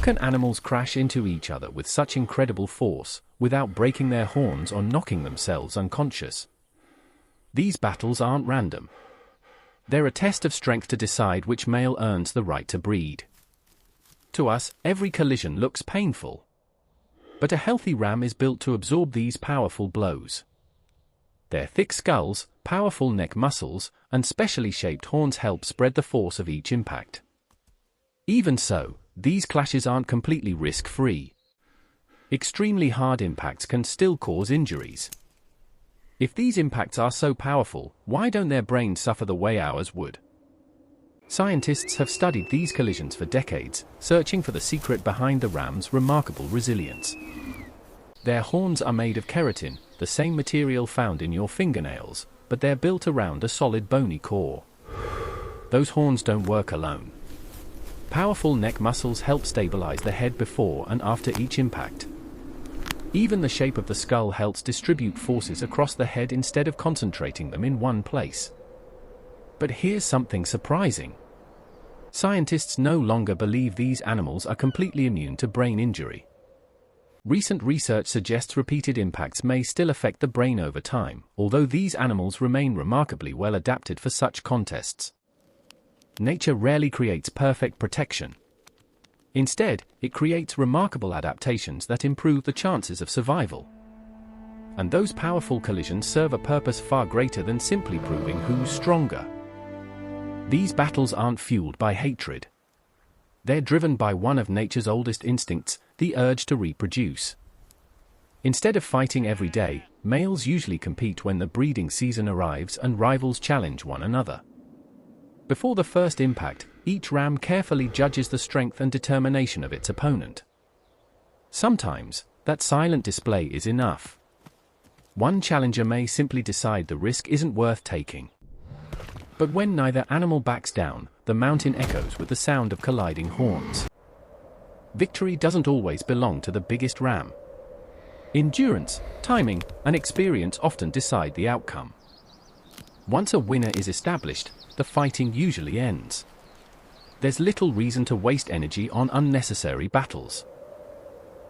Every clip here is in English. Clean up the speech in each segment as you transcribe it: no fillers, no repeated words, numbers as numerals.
can animals crash into each other with such incredible force, without breaking their horns or knocking themselves unconscious? These battles aren't random. They're a test of strength to decide which male earns the right to breed. To us, every collision looks painful. But a healthy ram is built to absorb these powerful blows. Their thick skulls, powerful neck muscles, and specially shaped horns help spread the force of each impact. Even so, these clashes aren't completely risk-free. Extremely hard impacts can still cause injuries. If these impacts are so powerful, why don't their brains suffer the way ours would? Scientists have studied these collisions for decades, searching for the secret behind the ram's remarkable resilience. Their horns are made of keratin, the same material found in your fingernails, but they're built around a solid bony core. Those horns don't work alone. Powerful neck muscles help stabilize the head before and after each impact. Even the shape of the skull helps distribute forces across the head instead of concentrating them in one place. But here's something surprising. Scientists no longer believe these animals are completely immune to brain injury. Recent research suggests repeated impacts may still affect the brain over time, although these animals remain remarkably well adapted for such contests. Nature rarely creates perfect protection. Instead, it creates remarkable adaptations that improve the chances of survival. And those powerful collisions serve a purpose far greater than simply proving who's stronger. These battles aren't fueled by hatred. They're driven by one of nature's oldest instincts, the urge to reproduce. Instead of fighting every day, males usually compete when the breeding season arrives and rivals challenge one another. Before the first impact, each ram carefully judges the strength and determination of its opponent. Sometimes, that silent display is enough. One challenger may simply decide the risk isn't worth taking. But when neither animal backs down, the mountain echoes with the sound of colliding horns. Victory doesn't always belong to the biggest ram. Endurance, timing, and experience often decide the outcome. Once a winner is established, the fighting usually ends. There's little reason to waste energy on unnecessary battles.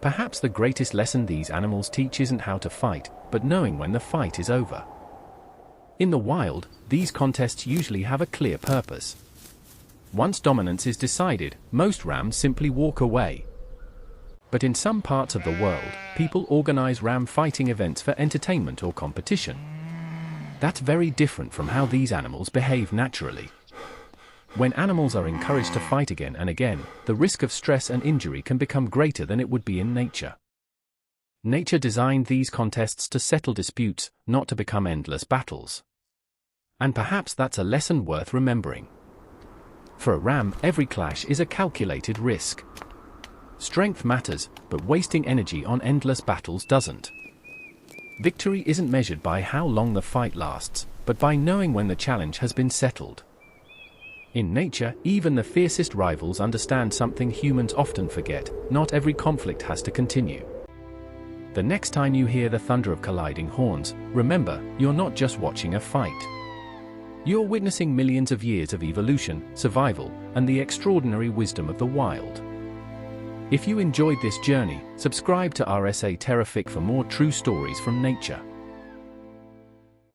Perhaps the greatest lesson these animals teach isn't how to fight, but knowing when the fight is over. In the wild, these contests usually have a clear purpose. Once dominance is decided, most rams simply walk away. But in some parts of the world, people organize ram fighting events for entertainment or competition. That's very different from how these animals behave naturally. When animals are encouraged to fight again and again, the risk of stress and injury can become greater than it would be in nature. Nature designed these contests to settle disputes, not to become endless battles. And perhaps that's a lesson worth remembering. For a ram, every clash is a calculated risk. Strength matters, but wasting energy on endless battles doesn't. Victory isn't measured by how long the fight lasts, but by knowing when the challenge has been settled. In nature, even the fiercest rivals understand something humans often forget: not every conflict has to continue. The next time you hear the thunder of colliding horns, remember, you're not just watching a fight. You're witnessing millions of years of evolution, survival, and the extraordinary wisdom of the wild. If you enjoyed this journey, subscribe to RSA TerraFiQ for more true stories from nature.